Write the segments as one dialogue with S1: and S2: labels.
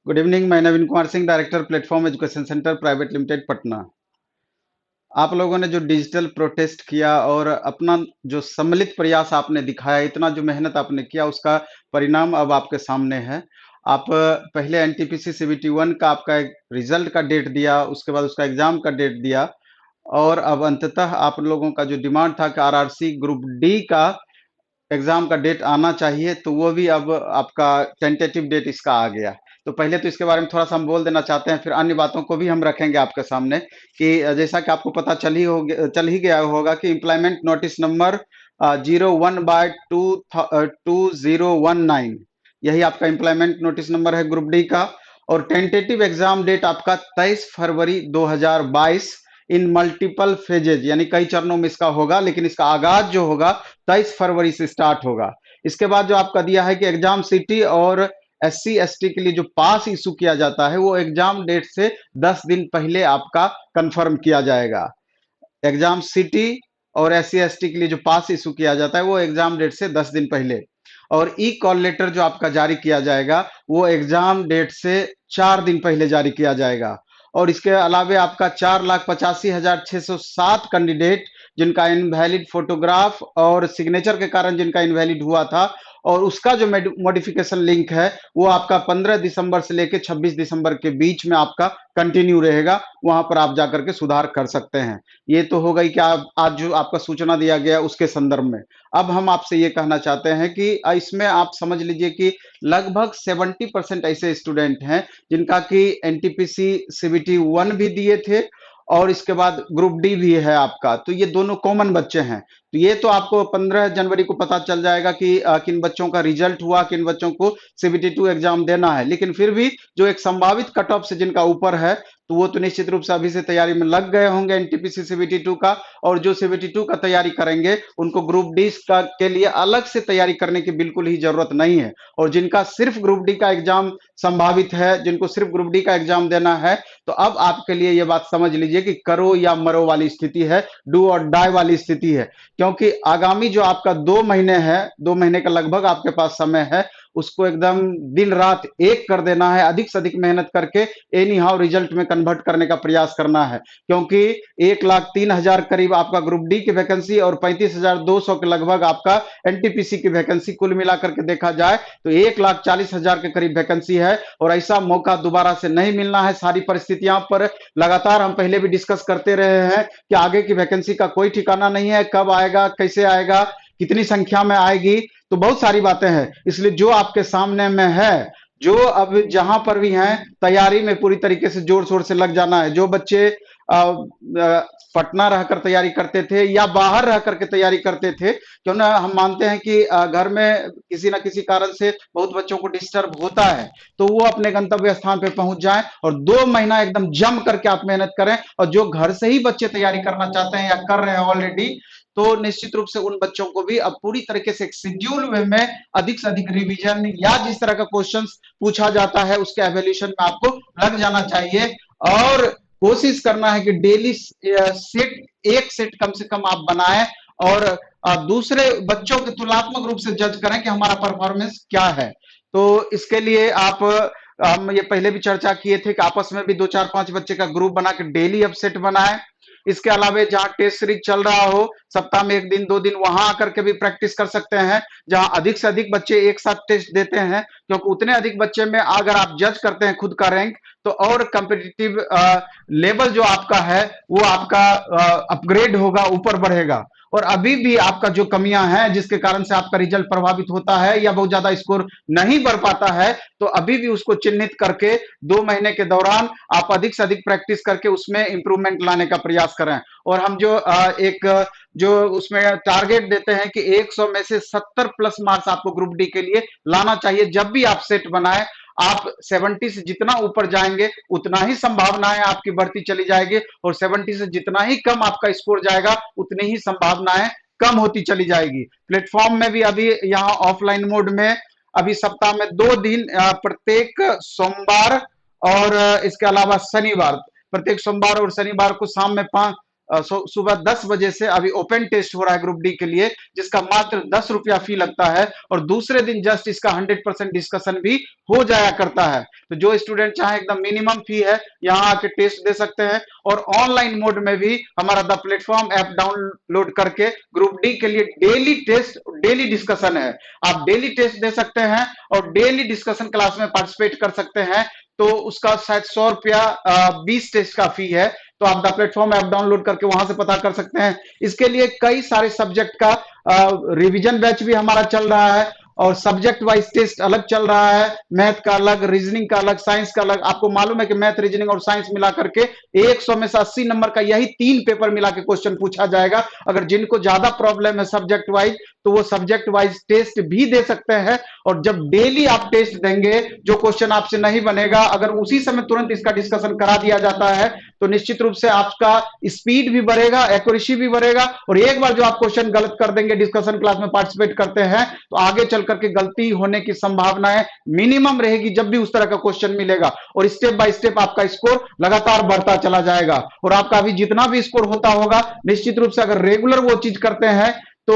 S1: Good evening. मैं Naveen Kumar Singh, director platform education centre private limited Patna. आप लोगों ने जो डिजिटल प्रोटेस्ट किया और अपना जो सम्मिलित प्रयास आपने दिखाया, इतना जो मेहनत आपने किया, उसका परिणाम अब आपके सामने है। आप पहले एनटीपीसी सीबीटी 1 का आपका एक रिजल्ट का डेट दिया, उसके बाद उसका एग्जाम का डेट दिया, और अब अंततः आप लोगों का जो डिमांड था कि आरआरसी ग्रुप डी का एग्जाम का डेट आना चाहिए, तो वो भी अब आपका टेंटेटिव डेट इसका आ गया। तो पहले तो इसके बारे में थोड़ा सा हम बोल देना चाहते हैं, फिर अन्य बातों को भी हम रखेंगे आपके सामने कि जैसा कि आपको पता चल ही गया होगा कि इम्प्लॉयमेंट नोटिस नंबर 01/2019, यही आपका इम्प्लॉयमेंट नोटिस नंबर है ग्रुप डी का। और टेंटेटिव एग्जाम डेट आपका 23 फरवरी 2022 इन मल्टीपल फेजेज, यानी कई चरणों में इसका होगा, लेकिन इसका आगाज जो होगा 23 फरवरी से स्टार्ट होगा। इसके बाद जो आपका दिया है कि एग्जाम सिटी और SC ST के लिए जो पास इशू किया जाता है, वो एग्जाम डेट से 10 दिन पहले आपका कंफर्म किया जाएगा। एग्जाम सिटी और SC ST के लिए जो पास इशू किया जाता है, वो एग्जाम डेट से 10 दिन पहले। और ई कॉल लेटर जो आपका जारी किया जाएगा, वो एग्जाम डेट से 4 दिन पहले जारी किया जाएगा। और इसके अलावे आपका 4,85,607 कैंडिडेट जिनका इनवैलिड फोटोग्राफ और सिग्नेचर के कारण जिनका इनवैलिड हुआ था, और उसका जो मॉडिफिकेशन लिंक है, वो आपका 15 दिसंबर से लेकर 26 दिसंबर के बीच में आपका कंटिन्यू रहेगा। वहां पर आप जाकर के सुधार कर सकते हैं। ये तो हो गई कि आप आज जो आपका सूचना दिया गया उसके संदर्भ में। अब हम आपसे ये कहना चाहते हैं कि इसमें आप समझ लीजिए कि लगभग 70% ऐसे स्टूडेंट हैं जिनका कि एनटीपीसी सीबीटी 1 भी दिए थे, और इसके बाद ग्रुप डी भी है आपका। तो ये दोनों कॉमन बच्चे हैं। तो ये तो आपको 15 जनवरी को पता चल जाएगा कि किन बच्चों का रिजल्ट हुआ, किन बच्चों को सीबीटी 2 एग्जाम देना है। लेकिन फिर भी जो एक संभावित कट ऑफ से जिनका ऊपर है, तो वो तो निश्चित रूप से अभी से तैयारी में लग गए होंगे एनटीपीसी सीबीटी 2 का। और जो सीबीटी 2 का तैयारी करेंगे, उनको ग्रुप डी का के लिए अलग से तैयारी करने की बिल्कुल ही जरूरत नहीं है। और जिनका सिर्फ ग्रुप डी का एग्जाम संभावित है, जिनको सिर्फ ग्रुप डी का एग्जाम देना है, तो अब आपके लिए ये बात समझ लीजिए कि करो या मरो वाली स्थिति है, डू और डाई वाली स्थिति है। क्योंकि आगामी जो आपका 2 महीने है, 2 महीने का लगभग आपके पास समय है, उसको एकदम दिन रात एक कर देना है, अधिक से अधिक मेहनत करके एनी हाउ रिजल्ट में कन्वर्ट करने का प्रयास करना है। क्योंकि 1,03,000 करीब आपका ग्रुप डी की वैकेंसी और 35,200 के लगभग आपका एनटीपीसी की वैकेंसी कुल मिलाकर के देखा जाए तो 1,40,000 के करीब वैकेंसी है। और ऐसा मौका दोबारा से नहीं मिलना है। सारी परिस्थितियां पर लगातार हम पहले भी डिस्कस करते रहे हैं कि आगे की वैकेंसी का कोई ठिकाना नहीं है, कब आएगा, कैसे आएगा, कितनी संख्या में आएगी, तो बहुत सारी बातें हैं। इसलिए जो आपके सामने में है, जो अब जहां पर भी हैं, तैयारी में पूरी तरीके से जोर शोर से लग जाना है। जो बच्चे पटना रहकर तैयारी करते थे या बाहर रह करके तैयारी करते थे, क्यों ना, हम मानते हैं कि घर में किसी ना किसी कारण से बहुत बच्चों को डिस्टर्ब होता है, तो वो अपने गंतव्य स्थान पे पहुंच जाएं और 2 महीना एकदम जम करके आप मेहनत करें। और जो घर से ही बच्चे तैयारी करना चाहते हैं या कर रहे हैं ऑलरेडी, तो निश्चित रूप से उन बच्चों को भी अब पूरी तरीके से एक शेड्यूल वे में अधिक से अधिक रिवीजन या जिस तरह का क्वेश्चंस पूछा जाता है उसके एवेल्यूशन में आपको लग जाना चाहिए। और कोशिश करना है कि डेली सेट एक सेट कम से कम आप बनाएं, और दूसरे बच्चों के तुलनात्मक रूप से जज करें कि हमारा परफॉर्मेंस क्या है। तो इसके लिए आप, हम ये पहले भी चर्चा किए थे कि आपस में भी 2 4 5 बच्चे का ग्रुप बना के डेली अब सेट बनाएं। इसके अलावे जहां टेस्ट सीरीज चल रहा हो, सप्ताह में 1 दिन 2 दिन वहां आकर के भी प्रैक्टिस कर सकते हैं, जहां अधिक से अधिक बच्चे एक साथ टेस्ट देते हैं। क्योंकि उतने अधिक बच्चे में अगर आप जज करते हैं खुद का रैंक, तो और कम्पिटिटिव लेवल जो आपका है वो आपका अपग्रेड होगा, ऊपर बढ़ेगा। और अभी भी आपका जो कमियां हैं जिसके कारण से आपका रिजल्ट प्रभावित होता है या बहुत ज्यादा स्कोर नहीं बढ़ पाता है, तो अभी भी उसको चिन्हित करके 2 महीने के दौरान आप अधिक से अधिक प्रैक्टिस करके उसमें इंप्रूवमेंट लाने का प्रयास करें। और हम जो एक जो उसमें टारगेट देते हैं कि 100 में से 70 प्लस मार्क्स आपको ग्रुप डी के लिए लाना चाहिए। जब भी आप सेट बनाए, आप 70 से जितना ऊपर जाएंगे उतना ही संभावनाएं आपकी बढ़ती चली जाएगी, और 70 से जितना ही कम आपका स्कोर जाएगा उतनी ही संभावनाएं कम होती चली जाएगी। प्लेटफॉर्म में भी अभी यहाँ ऑफलाइन मोड में अभी सप्ताह में 2 दिन, प्रत्येक सोमवार और इसके अलावा शनिवार, प्रत्येक सोमवार और शनिवार को शाम में सुबह 10 बजे से अभी ओपन टेस्ट हो रहा है ग्रुप डी के लिए, जिसका मात्र 10 रुपया फी लगता है, और दूसरे दिन जस्ट इसका 100% डिस्कशन भी हो जाया करता है। तो जो स्टूडेंट चाहे एकदम मिनिमम फी है, यहाँ आके टेस्ट दे सकते हैं, और ऑनलाइन मोड में भी हमारा द प्लेटफॉर्म ऐप डाउनलोड करके ग्रुप डी के लिए डेली टेस्ट, डेली डिस्कशन है। आप डेली टेस्ट दे सकते हैं और डेली डिस्कशन क्लास में पार्टिसिपेट कर सकते हैं। तो उसका शायद 100 रुपया 20 टेस्ट का फी है। तो आप द प्लेटफॉर्म ऐप डाउनलोड करके वहां से पता कर सकते हैं। इसके लिए कई सारे सब्जेक्ट का रिवीजन बैच भी हमारा चल रहा है, और सब्जेक्ट वाइज टेस्ट अलग चल रहा है, मैथ का अलग, रीजनिंग का अलग, साइंस का अलग। आपको मालूम है कि मैथ, रीजनिंग और साइंस मिला करके 100 में से 80 नंबर का यही 3 पेपर मिला के क्वेश्चन पूछा जाएगा। अगर जिनको ज्यादा प्रॉब्लम है सब्जेक्ट वाइज, तो वो सब्जेक्ट वाइज टेस्ट भी दे सकते हैं। और जब डेली आप टेस्ट देंगे, जो क्वेश्चन आपसे नहीं बनेगा, अगर उसी समय तुरंत इसका डिस्कशन करा दिया जाता है, तो निश्चित रूप से आपका स्पीड भी बढ़ेगा, एक्यूरेसी भी बढ़ेगा। और एक बार जो आप क्वेश्चन गलत कर देंगे, डिस्कशन क्लास में पार्टिसिपेट करते हैं, तो आगे चल करके गलती होने की संभावनाएं मिनिमम रहेगी जब भी उस तरह का क्वेश्चन मिलेगा। और स्टेप बाय स्टेप आपका स्कोर लगातार बढ़ता चला जाएगा, और आपका अभी जितना भी स्कोर होता होगा, निश्चित रूप से अगर रेगुलर वो चीज करते हैं, तो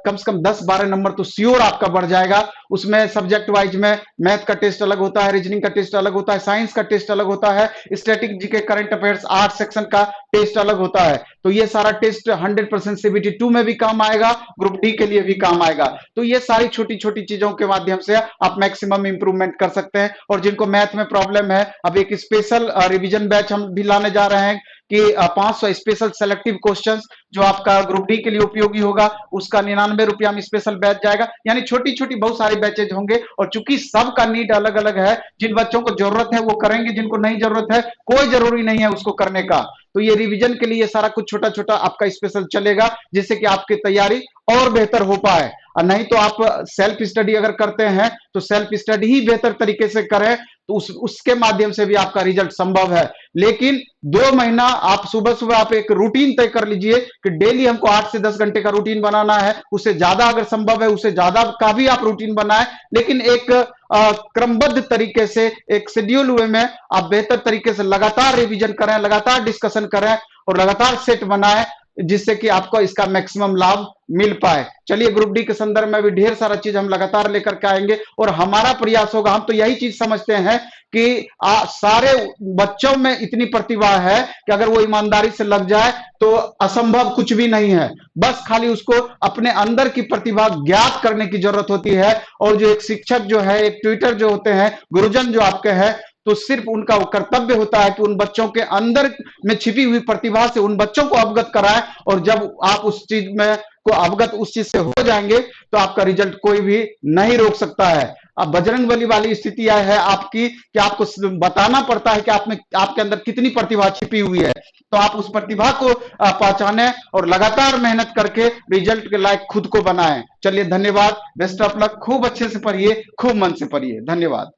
S1: कम से कम 10-12 नंबर तो श्योर आपका बढ़ जाएगा। उसमें सब्जेक्ट वाइज में मैथ का टेस्ट अलग होता है, रीजनिंग का टेस्ट अलग होता है, साइंस का टेस्ट अलग होता है, static GK, current affairs, art section का टेस्ट अलग होता है। तो ये सारा टेस्ट 100% सीबीटी 2 में भी काम आएगा, ग्रुप डी के लिए भी काम आएगा। तो ये सारी छोटी छोटी चीजों के माध्यम से आप मैक्सिमम इंप्रूवमेंट कर सकते हैं। और जिनको मैथ में प्रॉब्लम है, अब एक स्पेशल रिविजन बैच हम भी लाने जा रहे हैं कि 500 स्पेशल सेलेक्टिव क्वेश्चंस जो आपका ग्रुप डी के लिए उपयोगी होगा, उसका 99 रुपया में स्पेशल बैच जाएगा। यानी छोटी छोटी बहुत सारे बैचेज होंगे, और चूंकि सबका नीड अलग अलग है, जिन बच्चों को जरूरत है वो करेंगे, जिनको नहीं जरूरत है कोई जरूरी नहीं है उसको करने का। तो ये रिवीजन के लिए सारा कुछ छोटा छोटा आपका स्पेशल चलेगा, जिससे कि आपकी तैयारी और बेहतर हो पाए। और नहीं तो आप सेल्फ स्टडी अगर करते हैं, तो सेल्फ स्टडी ही बेहतर तरीके से करें, तो उसके माध्यम से भी आपका रिजल्ट संभव है। लेकिन 2 महीना आप सुबह सुबह आप एक रूटीन तय कर लीजिए कि डेली हमको 8 से 10 घंटे का रूटीन बनाना है। उससे ज्यादा अगर संभव है, उससे ज्यादा का भी आप रूटीन बनाएं, लेकिन एक क्रमबद्ध तरीके से, एक शेड्यूल वे में आप बेहतर तरीके से लगातार रिवीजन करें, लगातार डिस्कशन करें, और लगातार सेट बनाएं, जिससे कि आपको इसका मैक्सिमम लाभ मिल पाए। चलिए, ग्रुप डी के संदर्भ में भी ढेर सारा चीज हम लगातार लेकर के आएंगे, और हमारा प्रयास होगा। हम तो यही चीज समझते हैं कि सारे बच्चों में इतनी प्रतिभा है कि अगर वो ईमानदारी से लग जाए तो असंभव कुछ भी नहीं है। बस खाली उसको अपने अंदर की प्रतिभा ज्ञात करने की जरूरत होती है। और जो एक शिक्षक जो है, एक ट्यूटर जो होते हैं, गुरुजन जो आपके हैं, तो सिर्फ उनका कर्तव्य होता है कि उन बच्चों के अंदर में छिपी हुई प्रतिभा से उन बच्चों को अवगत कराएं। और जब आप उस चीज में को अवगत उस चीज से हो जाएंगे, तो आपका रिजल्ट कोई भी नहीं रोक सकता है। अब बजरंगबली वाली स्थिति यह है आपकी कि आपको बताना पड़ता है कि आपके अंदर कितनी प्रतिभा छिपी हुई है। तो आप उस प्रतिभा को पहचाने और लगातार मेहनत करके रिजल्ट के लायक खुद को बनाएं। चलिए, धन्यवाद, बेस्ट ऑफ लक। खूब अच्छे से पढ़िए, खूब मन से पढ़िए। धन्यवाद।